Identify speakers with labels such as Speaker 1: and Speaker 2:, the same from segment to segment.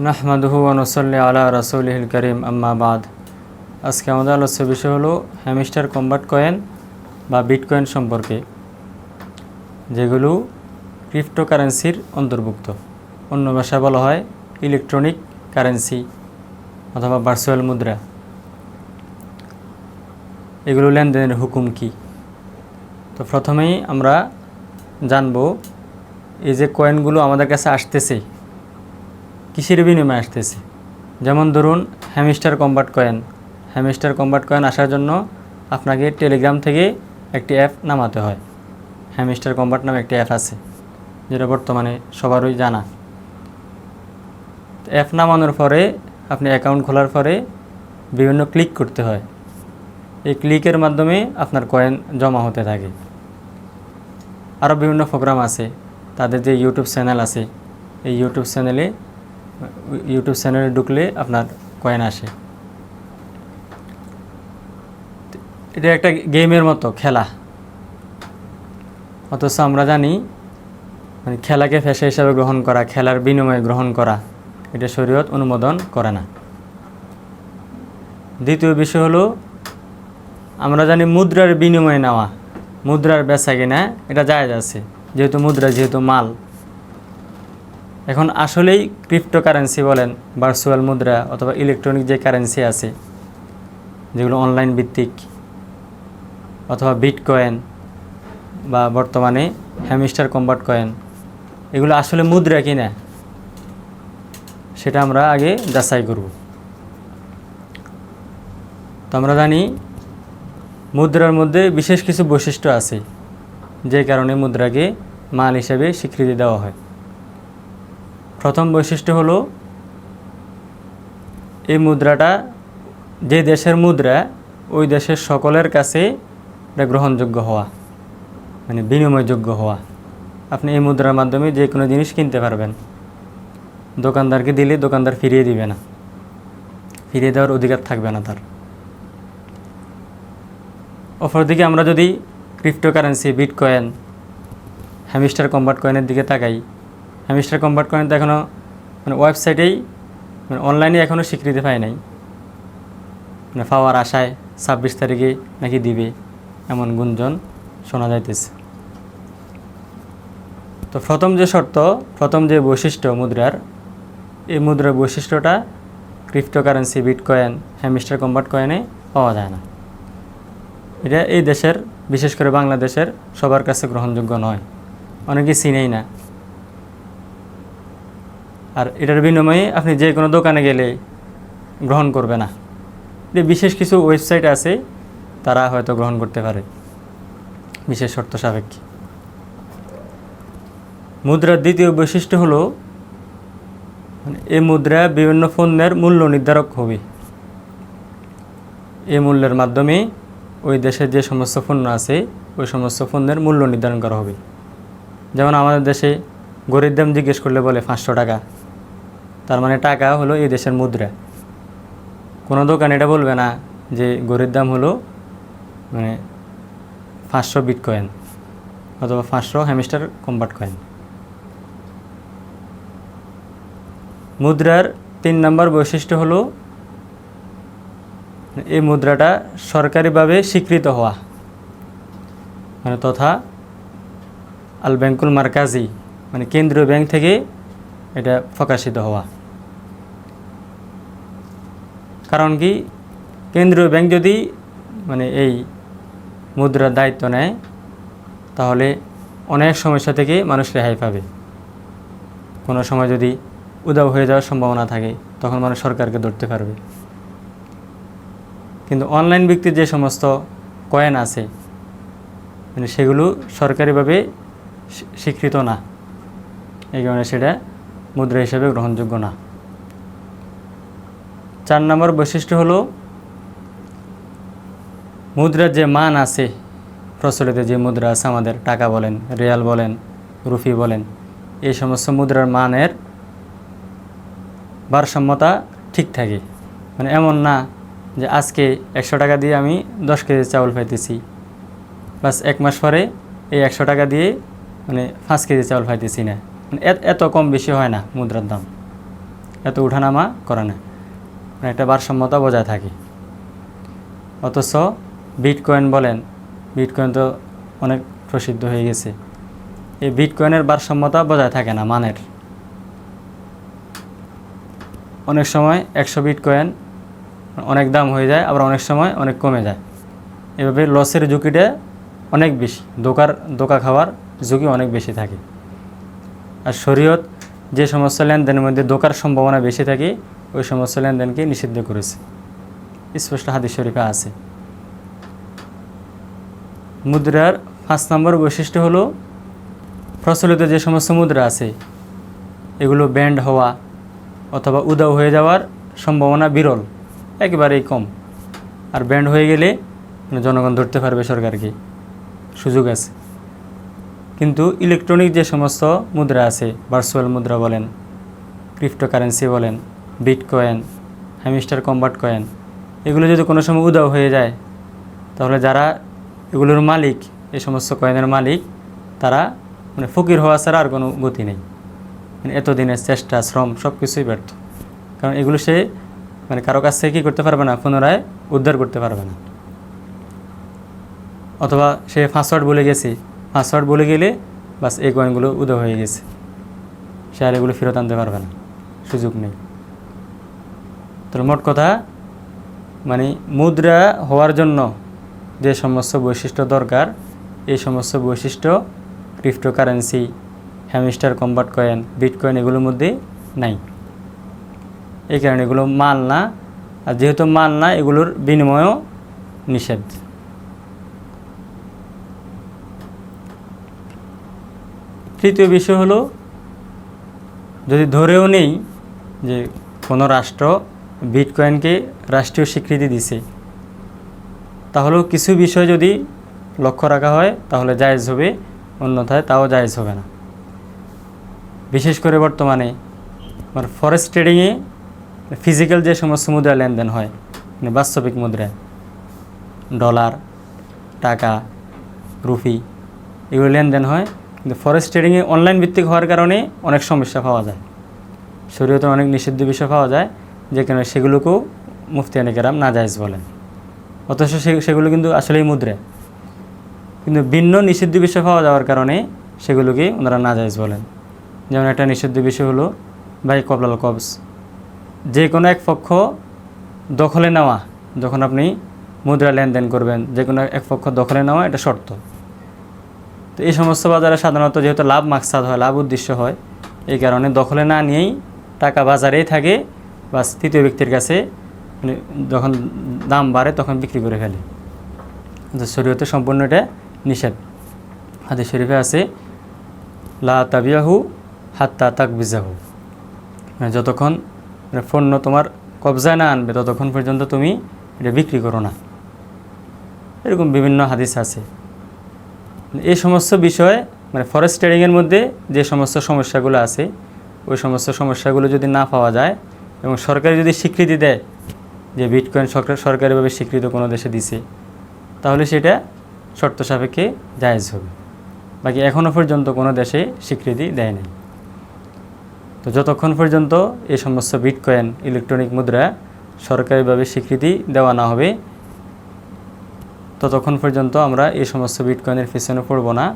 Speaker 1: নাহমাদুহু ওয়া নুসাল্লি আলা রাসূলিহিল কারীম আম্মা বাদ। আজকে আমাদের আলোচ্য বিষয় হলো হ্যামস্টার কম্বাট কয়েন বা বিটকয়েন সম্পর্কে, যেগুলো ক্রিপ্টোকারেন্সির অন্তর্ভুক্ত। অন্য ভাষায় বলা হয় ইলেকট্রনিক কারেন্সি অথবা ভার্চুয়াল মুদ্রা। এগুলো লেনদেনের হুকুম কি? তো প্রথমেই আমরা জানব এই যে কয়েনগুলো আমাদের কাছে আসতেছে কিসের বিনিময়ে আসতেছে। যেমন ধরুন হ্যামস্টার কম্বাট কয়েন আসার জন্য আপনাকে টেলিগ্রাম থেকে একটি অ্যাপ নামাতে হয়। হ্যামস্টার কম্বাট নামে একটি অ্যাপ আছে, যেটা বর্তমানে সবারই জানা। অ্যাপ নামানোর পরে আপনি অ্যাকাউন্ট খোলার পরে বিভিন্ন ক্লিক করতে হয়। এই ক্লিকের মাধ্যমে আপনার কয়েন জমা হতে থাকে। আরও বিভিন্ন প্রোগ্রাম আছে, তাদের যে ইউটিউব চ্যানেল আছে, এই ইউটিউব চ্যানেলে ঢুকলে আপনার কয়েন আসে। এটা একটা গেমের মতো খেলা, অথচ আমরা জানি খেলাকে পেশা হিসাবে গ্রহণ করা, খেলার বিনিময়ে গ্রহণ করা, এটা শরীয়ত অনুমোদন করে না। দ্বিতীয় বিষয় হলো, আমরা জানি মুদ্রার বিনিময়ে নেওয়া, মুদ্রার বেচা কিনা এটা জায়েজ আছে, যেহেতু মুদ্রা যেহেতু মাল। এখন আসলেই ক্রিপ্টোকারেন্সি বলেন, ভার্চুয়াল মুদ্রা অথবা ইলেকট্রনিক যে কারেন্সি আছে যেগুলো অনলাইন ভিত্তিক, অথবা বিটকয়েন বা বর্তমানে হ্যামস্টার কম্বাট কয়েন, এগুলো আসলে মুদ্রা কিনা সেটা আমরা আগে যাচাই করব। তো আমরা জানি মুদ্রার মধ্যে বিশেষ কিছু বৈশিষ্ট্য আছে, যে কারণে মুদ্রাকে মাল হিসেবে স্বীকৃতি দেওয়া হয়। প্রথম বৈশিষ্ট্য হলো, এই মুদ্রাটা যে দেশের মুদ্রা ওই দেশের সকলের কাছে এটা গ্রহণযোগ্য হওয়া, মানে বিনিময়যোগ্য হওয়া। আপনি এই মুদ্রার মাধ্যমে যে কোনো জিনিস কিনতে পারবেন। দোকানদারকে দিলে দোকানদার ফিরিয়ে দিবে না, ফিরিয়ে দেওয়ার অধিকার থাকবে না তার। অপরদিকে আমরা যদি ক্রিপ্টোকারেন্সি, বিটকয়েন, হ্যামস্টার কম্বাট কয়েনের দিকে তাকাই, হ্যামস্টার কম্বাট কয়েন তো এখনও ওয়েবসাইটেই অনলাইনে এখনও স্বীকৃতি পায় নাই। পাওয়ার আশায় 26 তারিখে নাকি দিবে, এমন গুঞ্জন শোনা যাইতেছে। তো প্রথম যে বৈশিষ্ট্য মুদ্রার, এই মুদ্রার বৈশিষ্ট্যটা ক্রিপ্টোকারেন্সি, বিটকয়েন, হ্যামস্টার কম্বাট কয়েনে পাওয়া যায় না। এটা এই দেশের, বিশেষ করে বাংলাদেশের সবার কাছে গ্রহণযোগ্য নয়, অনেকেই চিনেই না। আর এটার বিনিময়ে আপনি যে কোনো দোকানে গেলে গ্রহণ করবে না। বিশেষ কিছু ওয়েবসাইট আছে, তারা হয়তো গ্রহণ করতে পারে বিশেষ শর্ত সাপেক্ষে। মুদ্রার দ্বিতীয় বৈশিষ্ট্য হলো, এই মুদ্রা বিভিন্ন পণ্যের মূল্য নির্ধারক হবে। এই মূল্যের মাধ্যমে ওই দেশের যে সমস্ত পণ্য আছে ওই সমস্ত পণ্যের মূল্য নির্ধারণ করা হবে। যেমন আমাদের দেশে গড়ির দাম জিজ্ঞেস করলে বলে 500 টাকা, তার মানে টাকা হলো এই দেশের মুদ্রা। কোনো দোকান এটা বলবে না যে গড়ির দাম হলো 500 বিটকয়েন অথবা 500 হ্যামস্টার কম্বাট কয়েন। মুদ্রার 3 নম্বর বৈশিষ্ট্য হলো, এই মুদ্রাটা সরকারিভাবে স্বীকৃত হওয়া, তথা আল ব্যাংকুল মার্কাজি, কেন্দ্রীয় ব্যাংক থেকে এটা প্রকাশিত হওয়া। কারণ কি, কেন্দ্রীয় ব্যাংক যদি এই মুদ্রার দায়িত্ব নেয়, তাহলে অনেক সমস্যা থেকে মানুষ রেহাই পাবে। কোনো সময় যদি উধাও হয়ে যাওয়ার সম্ভাবনা থাকে, তখন মানুষ সরকারকে ধরতে পারবে। কিন্তু অনলাইন ভিত্তিক যে সমস্ত কয়েন আছে, সেগুলো সরকারিভাবে স্বীকৃত না, এই কারণে সেটা মুদ্রা হিসেবে গ্রহণযোগ্য না। 4 নম্বর বৈশিষ্ট্য হলো, মুদ্রার যে মান আছে, প্রচলিত যে মুদ্রা আছে আমাদের, টাকা বলেন, রিয়াল বলেন, রুপি বলেন, এই সমস্ত মুদ্রার মানের ভারসাম্যতা ঠিক থাকে। এমন না যে আজকে 100 টাকা দিয়ে আমি 10 কেজি চাউল পাইতেছি, বাস 1 মাস পরে এই 100 টাকা দিয়ে 5 কেজি চাউল পাইতেছি না। এত কম বেশি হয় না মুদ্রার দাম। এত উঠানামা করে না, মানে একটা ভারসাম্যতা বজায় থাকে। অথচ বিটকয়েন বলেন, বিটকয়েন তো অনেক প্রসিদ্ধ হয়ে গেছে, এই বিটকয়েনের ভারসাম্যতা বজায় থাকে না মানের। অনেক সময় 100 বিটকয়েন অনেক দাম হয়ে যায়, আবার অনেক সময় অনেক কমে যায়। এভাবে লসের ঝুঁকিটা অনেক বেশি, ধোঁকা খাওয়ার ঝুঁকি অনেক বেশি থাকে। আর শরীয়ত যে সমস্ত লেনদেনের মধ্যে ধোঁকার সম্ভাবনা বেশি থাকে ওই সমস্ত লেনদেনকে নিষিদ্ধ করেছে, স্পষ্ট হাদিস শরীফে আছে। মুদ্রার 5 নম্বর বৈশিষ্ট্য হলো প্রচলিত যে সমস্ত মুদ্রা আছে এগুলো ব্যান্ড হওয়া অথবা উধাও হয়ে যাওয়ার সম্ভাবনা বিরল, একেবারেই কম। আর ব্যান্ড হয়ে গেলে জনগণ ধরতে পারবে, সরকারকে সুযোগ আছে। কিন্তু ইলেকট্রনিক যে সমস্ত মুদ্রা আছে, ভার্চুয়াল মুদ্রা বলেন, ক্রিপ্টোকারেন্সি বলেন, বিটকয়েন, হ্যামস্টার কম্বাট কয়েন, এগুলো যদি কোনো সময় উধাও হয়ে যায় তাহলে যারা এগুলোর মালিক, এই সমস্ত কয়েনের মালিক, তারা মানে ফকির হওয়া ছাড়া আর কোনো গতি নেই। মানে এতদিনের চেষ্টা শ্রম সব কিছুই ব্যর্থ, কারণ এগুলো সে মানে কারো কাছ থেকে কী করতে পারবে না, পুনরায় উদ্ধার করতে পারবে না। অথবা সে পাসওয়ার্ড বলে গেছে, পাসওয়ার্ড বলে গেলে বাস এই কয়েনগুলো উধাও হয়ে গেছে, সে আর এগুলো ফেরত আনতে পারবে না, সুযোগ নেই। তো মোট কথা মানে মুদ্রা হওয়ার জন্য যে সমস্ত বৈশিষ্ট্য দরকার, এই সমস্ত বৈশিষ্ট্য cryptocurrency, hamster combat coin, bitcoin এগুলোর মধ্যে নাই। এই কারণে এগুলো মাল না, আর যেহেতু মাল না এগুলোর বিনিময়ও নিষেধ। তৃতীয় বিষয় হলো, যদি ধরেও নেই যে কোনো রাষ্ট্র বিটকয়েনকে রাষ্ট্রীয় স্বীকৃতি দিছে, তাহলেও কিছু বিষয় যদি লক্ষ্য রাখা হয় তাহলে জায়েজ হবে, অন্যথায় তাও জায়েজ হবে না। বিশেষ করে বর্তমানে ফরেক্স ট্রেডিংয়ে ফিজিক্যাল যে সমস্ত মুদ্রা লেনদেন হয়, মানে বাস্তবিক মুদ্রা, ডলার, টাকা, রুপি, এগুলো লেনদেন হয়। কিন্তু ফরেক্স ট্রেডিংয়ে অনলাইন ভিত্তিক হওয়ার কারণে অনেক সমস্যা পাওয়া যায়, শরীয়তে অনেক নিষিদ্ধ বিষয় পাওয়া যায়, যে কারণে সেগুলোকেও মুফতিয়ানে কেরাম নাজায়েজ বলেন। অথচ সেগুলো কিন্তু আসলেই মুদ্রা, কিন্তু ভিন্ন নিষিদ্ধ বিষয় পাওয়া যাওয়ার কারণে সেগুলোকে ওনারা নাজায়েজ বলেন। যেমন একটা নিষিদ্ধ বিষয় হলো ভাই কবলাল কবজ, যে কোনো এক পক্ষ দখলে নেওয়া, যখন আপনি মুদ্রা লেনদেন করবেন যে কোনো এক পক্ষ দখলে নেওয়া এটা শর্ত। তো এই সমস্ত বাজারে সাধারণত যেহেতু লাভ মাকসাদ হয়, লাভ উদ্দেশ্য হয়, এই কারণে দখলে না নিয়েই টাকা বাজারেই থাকে, বাস তৃতীয় ব্যক্তির কাছে মানে যখন দাম বাড়ে তখন বিক্রি করে ফেলে। শরীয়তে সম্পূর্ণ এটা নিষেধ। হাদিস শরীফে আছে লা তাবিয়াহু হাত্তা তাকবিজাহু, মানে যতক্ষণ পণ্য তোমার কবজায় না আনবে ততক্ষণ পর্যন্ত তুমি এটা বিক্রি করো না। এরকম বিভিন্ন হাদিস আছে। এই সমস্ত বিষয় মানে ফরেক্স ট্রেডিংয়ের মধ্যে যে সমস্ত সমস্যাগুলো আছে, ওই সমস্ত সমস্যাগুলো যদি না পাওয়া যায় এবং সরকার যদি স্বীকৃতি দেয় যে বিটকয়েন সরকারিভাবে স্বীকৃত কোনো দেশে দিছে, তাহলে সেটা শর্ত সাপেক্ষে জায়েজ হবে। বাকি এখনও পর্যন্ত কোনো দেশে স্বীকৃতি দেয় নাই। তো যতক্ষণ পর্যন্ত এই সমস্ত বিটকয়েন ইলেকট্রনিক মুদ্রা সরকারিভাবে স্বীকৃতি দেওয়া না হবে, ততক্ষণ পর্যন্ত আমরা এই সমস্ত বিটকয়েনের পিছনে পড়ব না,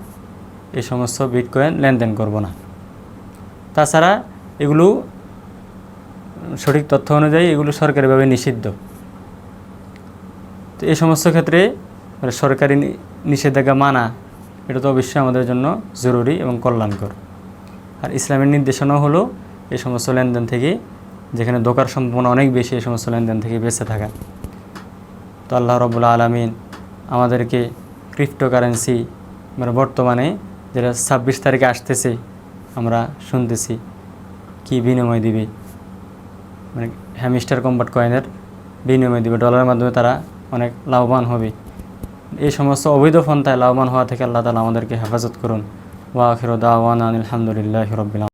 Speaker 1: এই সমস্ত বিটকয়েন লেনদেন করব না। তাছাড়া এগুলো সঠিক তথ্য অনুযায়ী এগুলো সরকারিভাবে নিষিদ্ধ। তো এই সমস্ত ক্ষেত্রে সরকারি নিষেধাজ্ঞা মানা এটা তো অবশ্যই আমাদের জন্য জরুরি এবং কল্যাণকর। আর ইসলামের নির্দেশনাও হলো এই সমস্ত লেনদেন থেকে, যেখানে ধোঁকার সম্ভাবনা অনেক বেশি, এই সমস্ত লেনদেন থেকে বেঁচে থাকা। তো আল্লাহ রাব্বুল আলামিন আমাদেরকে ক্রিপ্টোকারেন্সি মানে বর্তমানে যেটা 26 তারিখে আসতেছে আমরা শুনতেছি কি বিনিময় দিবে, মানে হ্যামস্টার কম্বাট কয়েনের বিনিময় দিবে, ডলারের মাধ্যমে তারা অনেক লাভবান হবে। এই সমস্ত অবৈধ পন্থায় লাভবান হওয়া থেকে আল্লাহ তাআলা আমাদেরকে হেফাজত করুন। ওয়া আখিরু দাওয়ানা আলহামদুলিল্লাহি রাব্বিল আলামিন।